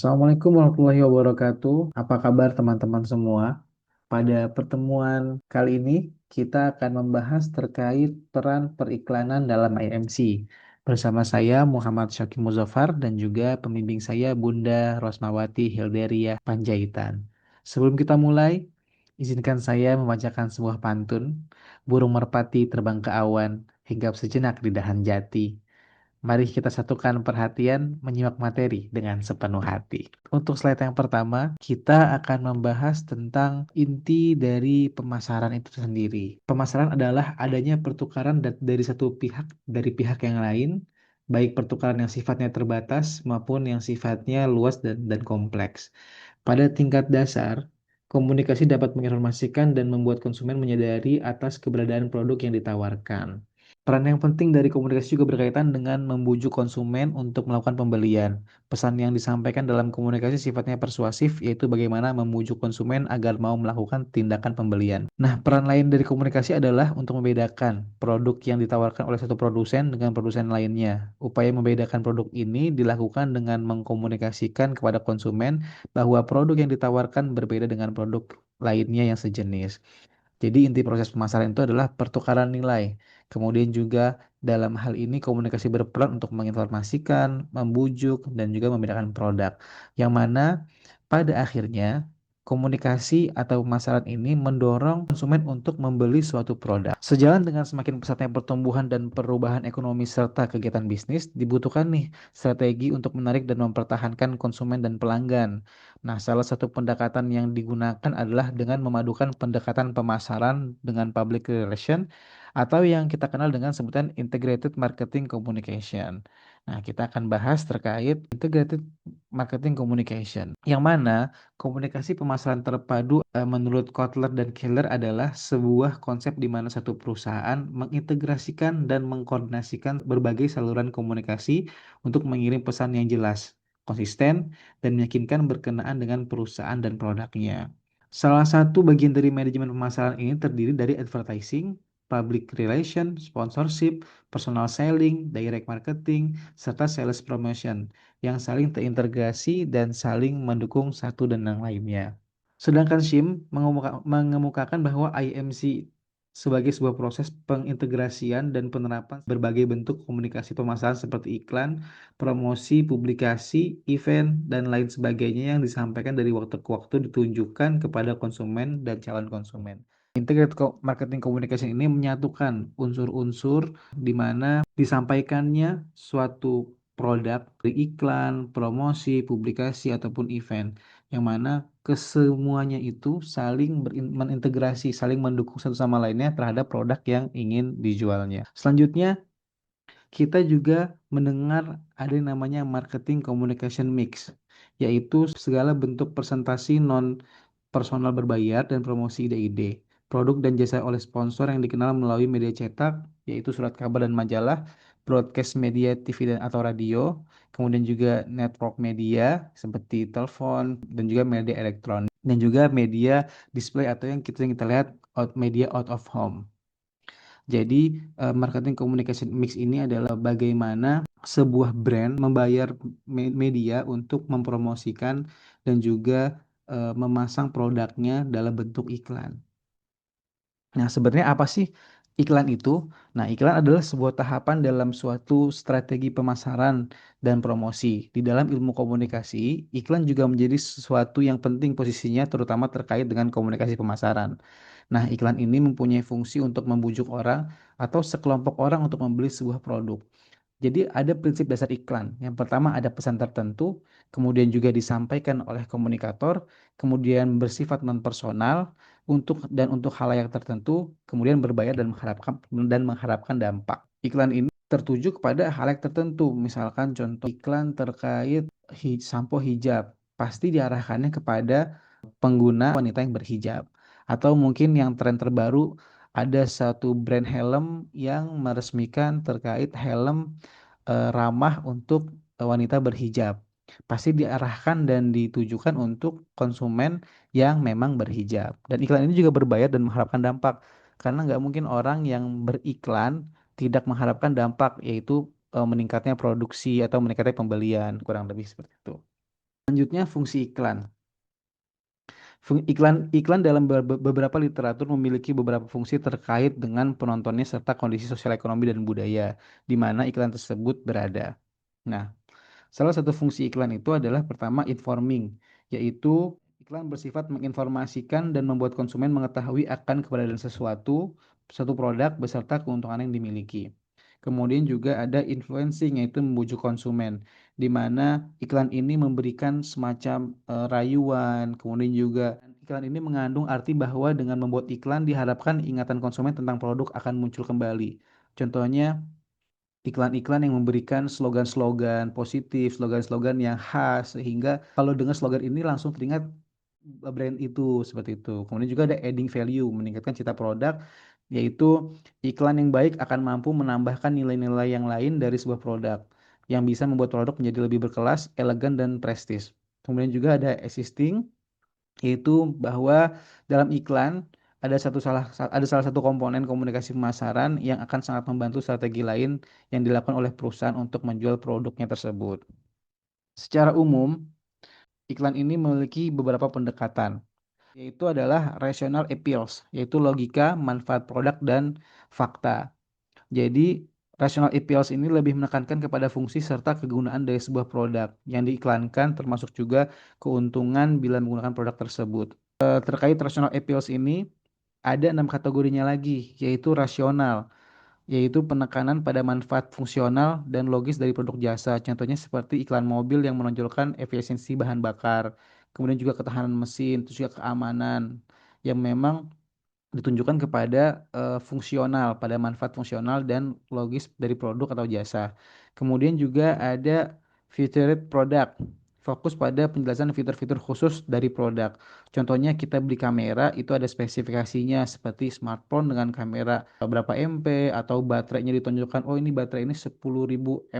Assalamualaikum warahmatullahi wabarakatuh. Apa kabar teman-teman semua? Pada pertemuan kali ini kita akan membahas terkait peran periklanan dalam IMC. Bersama saya Muhammad Syaki Muzaffar dan juga pembimbing saya Bunda Rosmawati Hilderiah Panjaitan. Sebelum kita mulai, izinkan saya membacakan sebuah pantun. Burung merpati terbang ke awan, hinggap sejenak di dahan jati. Mari kita satukan perhatian menyimak materi dengan sepenuh hati. Untuk slide yang pertama, kita akan membahas tentang inti dari pemasaran itu sendiri. Pemasaran adalah adanya pertukaran dari satu pihak dari pihak yang lain, baik pertukaran yang sifatnya terbatas maupun yang sifatnya luas dan kompleks. Pada tingkat dasar, komunikasi dapat menginformasikan dan membuat konsumen menyadari atas keberadaan produk yang ditawarkan. Peran yang penting dari komunikasi juga berkaitan dengan membujuk konsumen untuk melakukan pembelian. Pesan yang disampaikan dalam komunikasi sifatnya persuasif, yaitu bagaimana membujuk konsumen agar mau melakukan tindakan pembelian. Nah, peran lain dari komunikasi adalah untuk membedakan produk yang ditawarkan oleh satu produsen dengan produsen lainnya. Upaya membedakan produk ini dilakukan dengan mengkomunikasikan kepada konsumen bahwa produk yang ditawarkan berbeda dengan produk lainnya yang sejenis. Jadi inti proses pemasaran itu adalah pertukaran nilai. Kemudian juga dalam hal ini komunikasi berperan untuk menginformasikan, membujuk, dan juga membedakan produk. Yang mana pada akhirnya komunikasi atau pemasaran ini mendorong konsumen untuk membeli suatu produk. Sejalan dengan semakin pesatnya pertumbuhan dan perubahan ekonomi serta kegiatan bisnis, dibutuhkan nih strategi untuk menarik dan mempertahankan konsumen dan pelanggan. Nah, salah satu pendekatan yang digunakan adalah dengan memadukan pendekatan pemasaran dengan public relation atau yang kita kenal dengan sebutan integrated marketing communication. Nah, kita akan bahas terkait integrated marketing communication, yang mana komunikasi pemasaran terpadu menurut Kotler dan Keller adalah sebuah konsep di mana satu perusahaan mengintegrasikan dan mengkoordinasikan berbagai saluran komunikasi untuk mengirim pesan yang jelas, konsisten, dan meyakinkan berkenaan dengan perusahaan dan produknya. Salah satu bagian dari manajemen pemasaran ini terdiri dari advertising, public relation, sponsorship, personal selling, direct marketing, serta sales promotion yang saling terintegrasi dan saling mendukung satu dan yang lainnya. Sedangkan SHIM mengemukakan bahwa IMC sebagai sebuah proses pengintegrasian dan penerapan berbagai bentuk komunikasi pemasaran seperti iklan, promosi, publikasi, event, dan lain sebagainya yang disampaikan dari waktu ke waktu ditunjukkan kepada konsumen dan calon konsumen. Integrated marketing communication ini menyatukan unsur-unsur di mana disampaikannya suatu produk dari iklan, promosi, publikasi, ataupun event, yang mana kesemuanya itu saling mengintegrasi, saling mendukung satu sama lainnya terhadap produk yang ingin dijualnya. Selanjutnya, kita juga mendengar ada yang namanya marketing communication mix, yaitu segala bentuk presentasi non personal berbayar dan promosi ide-ide, produk dan jasa oleh sponsor yang dikenal melalui media cetak, yaitu surat kabar dan majalah, broadcast media TV dan atau radio, kemudian juga network media seperti telepon dan juga media elektronik, dan juga media display atau yang kita lihat media out of home. Jadi, marketing communication mix ini adalah bagaimana sebuah brand membayar media untuk mempromosikan dan juga memasang produknya dalam bentuk iklan. Nah, sebenarnya apa sih iklan itu? Nah, iklan adalah sebuah tahapan dalam suatu strategi pemasaran dan promosi. Di dalam ilmu komunikasi, iklan juga menjadi sesuatu yang penting posisinya terutama terkait dengan komunikasi pemasaran. Nah, iklan ini mempunyai fungsi untuk membujuk orang atau sekelompok orang untuk membeli sebuah produk. Jadi ada prinsip dasar iklan. Yang pertama ada pesan tertentu, kemudian juga disampaikan oleh komunikator, kemudian bersifat non personal untuk halayak tertentu, kemudian berbayar dan mengharapkan dampak. Iklan ini tertuju kepada halayak tertentu. Misalkan contoh iklan terkait sampo hijab, pasti diarahkannya kepada pengguna wanita yang berhijab. Atau mungkin yang tren terbaru ada satu brand helm yang meresmikan terkait helm ramah untuk wanita berhijab. Pasti diarahkan dan ditujukan untuk konsumen yang memang berhijab. Dan iklan ini juga berbayar dan mengharapkan dampak. Karena nggak mungkin orang yang beriklan tidak mengharapkan dampak, yaitu meningkatnya produksi atau meningkatnya pembelian, kurang lebih seperti itu. Selanjutnya fungsi iklan. Iklan dalam beberapa literatur memiliki beberapa fungsi terkait dengan penontonnya serta kondisi sosial ekonomi dan budaya di mana iklan tersebut berada. Nah, salah satu fungsi iklan itu adalah pertama informing, yaitu iklan bersifat menginformasikan dan membuat konsumen mengetahui akan keberadaan suatu produk beserta keuntungan yang dimiliki. Kemudian juga ada influencing, yaitu membujuk konsumen, di mana iklan ini memberikan semacam rayuan. Kemudian juga iklan ini mengandung arti bahwa dengan membuat iklan diharapkan ingatan konsumen tentang produk akan muncul kembali. Contohnya, iklan-iklan yang memberikan slogan-slogan positif, slogan-slogan yang khas, sehingga kalau dengar slogan ini langsung teringat brand itu, seperti itu. Kemudian juga ada adding value, meningkatkan cita produk, yaitu iklan yang baik akan mampu menambahkan nilai-nilai yang lain dari sebuah produk, yang bisa membuat produk menjadi lebih berkelas, elegan, dan prestis. Kemudian juga ada existing, yaitu bahwa dalam iklan ada salah satu komponen komunikasi pemasaran yang akan sangat membantu strategi lain yang dilakukan oleh perusahaan untuk menjual produknya tersebut. Secara umum, iklan ini memiliki beberapa pendekatan, yaitu adalah rational appeals, yaitu logika, manfaat produk, dan fakta. Jadi, rational appeals ini lebih menekankan kepada fungsi serta kegunaan dari sebuah produk yang diiklankan, termasuk juga keuntungan bila menggunakan produk tersebut. Terkait rational appeals ini, ada 6 kategorinya lagi, yaitu rasional, yaitu penekanan pada manfaat fungsional dan logis dari produk jasa. Contohnya seperti iklan mobil yang menonjolkan efisiensi bahan bakar, kemudian juga ketahanan mesin, terus juga keamanan, yang memang ditunjukkan kepada fungsional, pada manfaat fungsional dan logis dari produk atau jasa. Kemudian juga ada featured product, fokus pada penjelasan fitur-fitur khusus dari produk. Contohnya kita beli kamera itu ada spesifikasinya seperti smartphone dengan kamera berapa MP atau baterainya ditunjukkan, oh ini baterai ini 10.000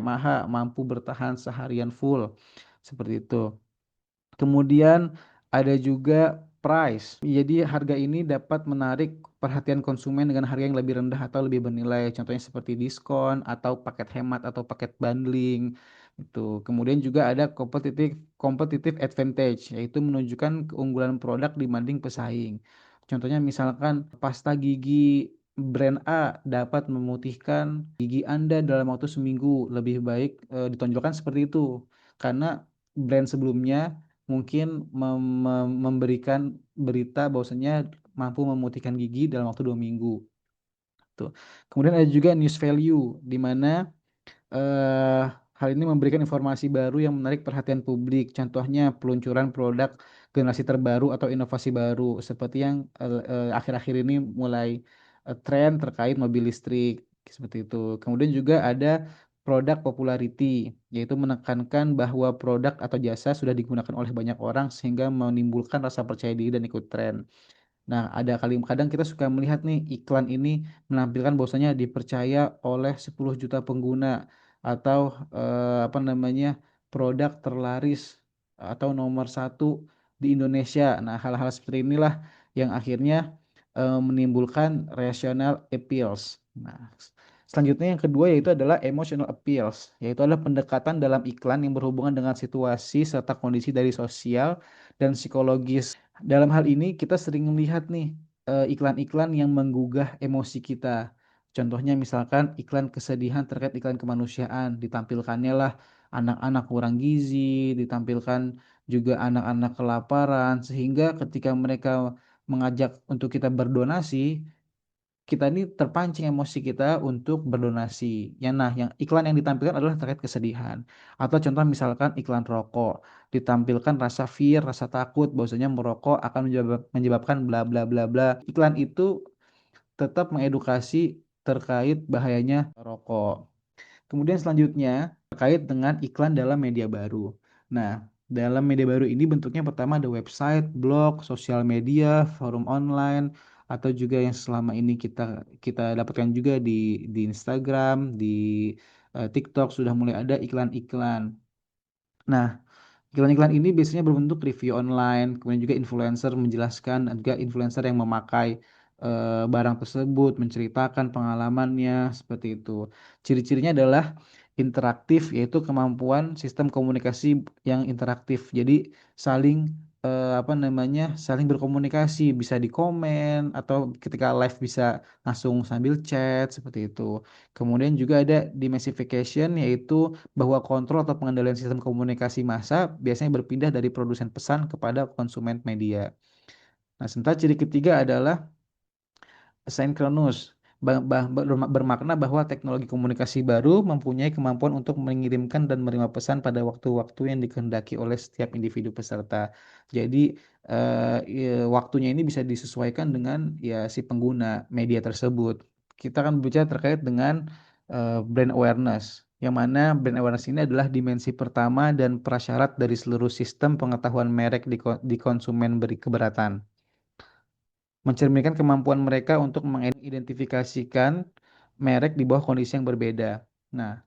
mAh mampu bertahan seharian full. Seperti itu. Kemudian ada juga price. Jadi harga ini dapat menarik perhatian konsumen dengan harga yang lebih rendah atau lebih bernilai. Contohnya seperti diskon atau paket hemat atau paket bundling. Itu. Kemudian juga ada competitive advantage, yaitu menunjukkan keunggulan produk dibanding pesaing. Contohnya misalkan pasta gigi brand A dapat memutihkan gigi Anda dalam waktu seminggu. Lebih baik ditonjolkan seperti itu. Karena brand sebelumnya mungkin memberikan berita bahwasanya mampu memutihkan gigi dalam waktu 2 minggu. Tuh. Kemudian ada juga news value, di mana eh, hal ini memberikan informasi baru yang menarik perhatian publik. Contohnya peluncuran produk generasi terbaru atau inovasi baru, seperti yang akhir-akhir ini mulai tren terkait mobil listrik, seperti itu. Kemudian juga ada produk popularity, yaitu menekankan bahwa produk atau jasa sudah digunakan oleh banyak orang sehingga menimbulkan rasa percaya diri dan ikut tren. Nah, ada kali kadang kita suka melihat nih iklan ini menampilkan bahwasanya dipercaya oleh 10 juta pengguna atau apa namanya produk terlaris atau nomor satu di Indonesia. Nah, hal-hal seperti inilah yang akhirnya menimbulkan rational appeals. Nah, selanjutnya yang kedua yaitu adalah emotional appeals, yaitu adalah pendekatan dalam iklan yang berhubungan dengan situasi serta kondisi dari sosial dan psikologis. Dalam hal ini kita sering melihat nih iklan-iklan yang menggugah emosi kita. Contohnya misalkan iklan kesedihan terkait iklan kemanusiaan, ditampilkannya lah anak-anak kurang gizi, ditampilkan juga anak-anak kelaparan, sehingga ketika mereka mengajak untuk kita berdonasi, kita ini terpancing emosi kita untuk berdonasi. Yang iklan yang ditampilkan adalah terkait kesedihan. Atau contoh misalkan iklan rokok, ditampilkan rasa fear, rasa takut bahwasanya merokok akan menyebabkan bla bla bla bla. Iklan itu tetap mengedukasi terkait bahayanya rokok. Kemudian selanjutnya terkait dengan iklan dalam media baru. Nah, dalam media baru ini bentuknya pertama ada website, blog, sosial media, forum online, atau juga yang selama ini kita kita dapatkan juga di Instagram, di TikTok sudah mulai ada iklan-iklan. Nah, iklan-iklan ini biasanya berbentuk review online, kemudian juga influencer menjelaskan, dan juga influencer yang memakai barang tersebut, menceritakan pengalamannya, seperti itu. Ciri-cirinya adalah interaktif, yaitu kemampuan sistem komunikasi yang interaktif. Jadi saling apa namanya, saling berkomunikasi, bisa di komen atau ketika live bisa langsung sambil chat seperti itu. Kemudian juga ada dimensification, yaitu bahwa kontrol atau pengendalian sistem komunikasi massa biasanya berpindah dari produsen pesan kepada konsumen media. Nah, sementara ciri ketiga adalah Synchronous bermakna bahwa teknologi komunikasi baru mempunyai kemampuan untuk mengirimkan dan menerima pesan pada waktu-waktu yang dikehendaki oleh setiap individu peserta. Jadi waktunya ini bisa disesuaikan dengan ya si pengguna media tersebut. Kita akan berbicara terkait dengan brand awareness, yang mana brand awareness ini adalah dimensi pertama dan prasyarat dari seluruh sistem pengetahuan merek di konsumen beri keberatan, mencerminkan kemampuan mereka untuk mengidentifikasikan merek di bawah kondisi yang berbeda. Nah,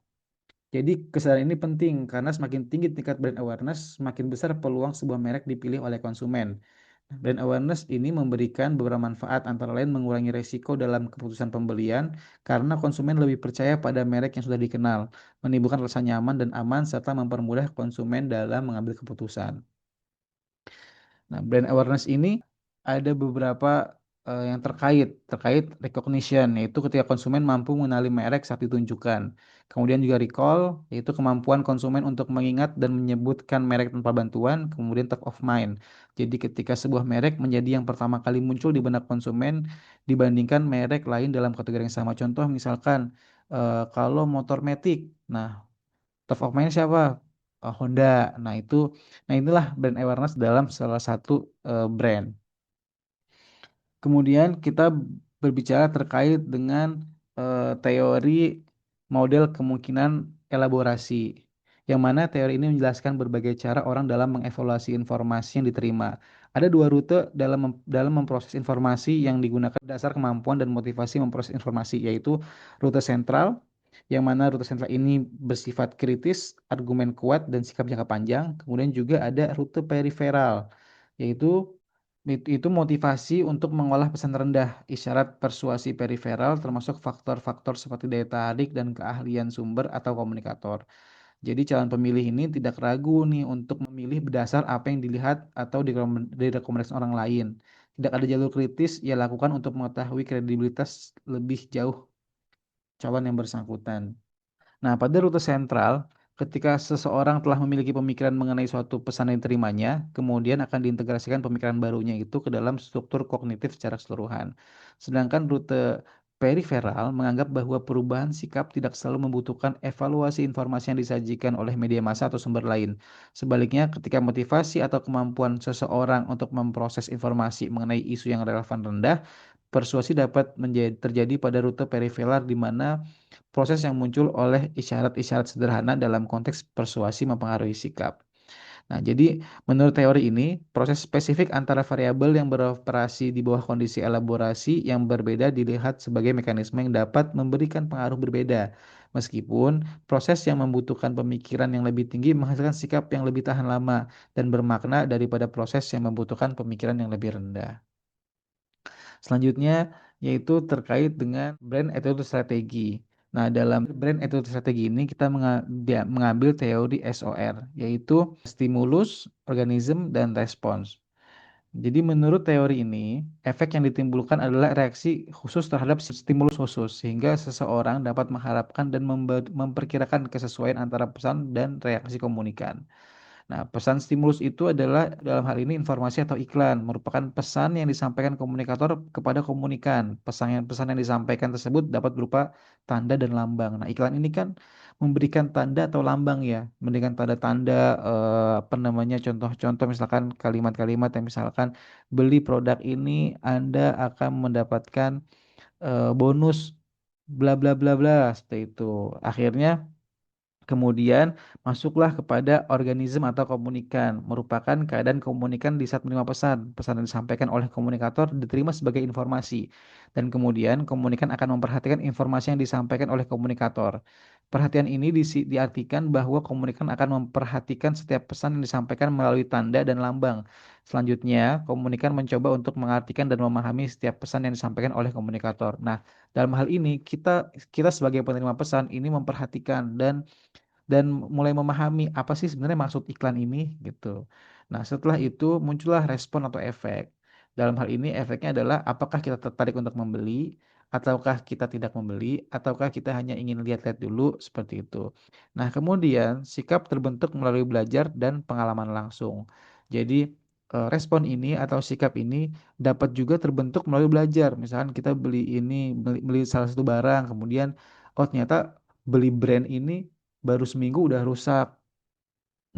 jadi kesadaran ini penting karena semakin tinggi tingkat brand awareness, semakin besar peluang sebuah merek dipilih oleh konsumen. Brand awareness ini memberikan beberapa manfaat, antara lain mengurangi resiko dalam keputusan pembelian karena konsumen lebih percaya pada merek yang sudah dikenal, menimbulkan rasa nyaman dan aman, serta mempermudah konsumen dalam mengambil keputusan. Nah, brand awareness ini ada beberapa yang terkait recognition, yaitu ketika konsumen mampu mengenali merek saat ditunjukkan. Kemudian juga recall, yaitu kemampuan konsumen untuk mengingat dan menyebutkan merek tanpa bantuan. Kemudian top of mind, jadi ketika sebuah merek menjadi yang pertama kali muncul di benak konsumen dibandingkan merek lain dalam kategori yang sama. Contoh misalkan kalau motor Matic, nah top of mind siapa? Honda. Nah itu, nah inilah brand awareness dalam salah satu brand. Kemudian kita berbicara terkait dengan teori model kemungkinan elaborasi, yang mana teori ini menjelaskan berbagai cara orang dalam mengevaluasi informasi yang diterima. Ada dua rute dalam memproses informasi yang digunakan dasar kemampuan dan motivasi memproses informasi, yaitu rute sentral, yang mana rute sentral ini bersifat kritis, argumen kuat, dan sikap jangka panjang. Kemudian juga ada rute periferal, yaitu itu motivasi untuk mengolah pesan rendah, isyarat persuasi periferal, termasuk faktor-faktor seperti daya tarik dan keahlian sumber atau komunikator. Jadi calon pemilih ini tidak ragu nih untuk memilih berdasar apa yang dilihat atau direkomendasikan orang lain. Tidak ada jalur kritis ia lakukan untuk mengetahui kredibilitas lebih jauh calon yang bersangkutan. Nah, pada rute sentral, ketika seseorang telah memiliki pemikiran mengenai suatu pesan yang diterimanya, kemudian akan diintegrasikan pemikiran barunya itu ke dalam struktur kognitif secara keseluruhan. Sedangkan rute periferal menganggap bahwa perubahan sikap tidak selalu membutuhkan evaluasi informasi yang disajikan oleh media massa atau sumber lain. Sebaliknya, ketika motivasi atau kemampuan seseorang untuk memproses informasi mengenai isu yang relevan rendah, persuasi dapat terjadi pada rute periferal, di mana proses yang muncul oleh isyarat-isyarat sederhana dalam konteks persuasi mempengaruhi sikap. Nah, jadi menurut teori ini, proses spesifik antara variabel yang beroperasi di bawah kondisi elaborasi yang berbeda dilihat sebagai mekanisme yang dapat memberikan pengaruh berbeda. Meskipun proses yang membutuhkan pemikiran yang lebih tinggi menghasilkan sikap yang lebih tahan lama dan bermakna daripada proses yang membutuhkan pemikiran yang lebih rendah. Selanjutnya yaitu terkait dengan brand attitude strategi. Nah, dalam brand attitude strategi ini kita mengambil teori SOR, yaitu stimulus, organism, dan respons. Jadi menurut teori ini, efek yang ditimbulkan adalah reaksi khusus terhadap stimulus khusus, sehingga seseorang dapat mengharapkan dan memperkirakan kesesuaian antara pesan dan reaksi komunikan. Nah, pesan stimulus itu adalah dalam hal ini informasi atau iklan, merupakan pesan yang disampaikan komunikator kepada komunikan. Pesan yang disampaikan tersebut dapat berupa tanda dan lambang. Nah, iklan ini kan memberikan tanda atau lambang ya, memberikan tanda-tanda apa namanya, contoh-contoh, misalkan kalimat-kalimat yang misalkan beli produk ini Anda akan mendapatkan bonus bla bla bla bla, seperti itu. Akhirnya kemudian masuklah kepada organisme atau komunikan, merupakan keadaan komunikan di saat menerima pesan. Pesan yang disampaikan oleh komunikator diterima sebagai informasi. Dan kemudian komunikan akan memperhatikan informasi yang disampaikan oleh komunikator. Perhatian ini diartikan bahwa komunikan akan memperhatikan setiap pesan yang disampaikan melalui tanda dan lambang. Selanjutnya, komunikan mencoba untuk mengartikan dan memahami setiap pesan yang disampaikan oleh komunikator. Nah, dalam hal ini kita kita sebagai penerima pesan ini memperhatikan dan mulai memahami apa sih sebenarnya maksud iklan ini gitu. Nah, setelah itu muncullah respon atau efek. Dalam hal ini efeknya adalah apakah kita tertarik untuk membeli, ataukah kita tidak membeli, ataukah kita hanya ingin lihat-lihat dulu seperti itu. Nah, kemudian sikap terbentuk melalui belajar dan pengalaman langsung. Jadi respon ini atau sikap ini dapat juga terbentuk melalui belajar. Misalkan kita beli salah satu barang, kemudian oh ternyata beli brand ini baru seminggu udah rusak.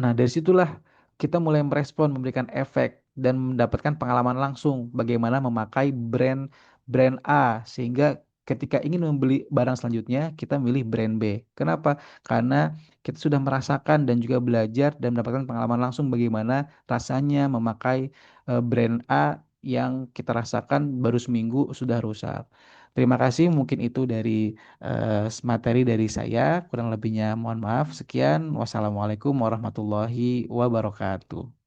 Nah, dari situlah kita mulai merespon, memberikan efek dan mendapatkan pengalaman langsung bagaimana memakai brand brand A sehingga ketika ingin membeli barang selanjutnya kita milih brand B. Kenapa? Karena kita sudah merasakan dan juga belajar dan mendapatkan pengalaman langsung bagaimana rasanya memakai brand A yang kita rasakan baru seminggu sudah rusak. Terima kasih, mungkin itu dari materi dari saya. Kurang lebihnya mohon maaf. Sekian. Wassalamualaikum warahmatullahi wabarakatuh.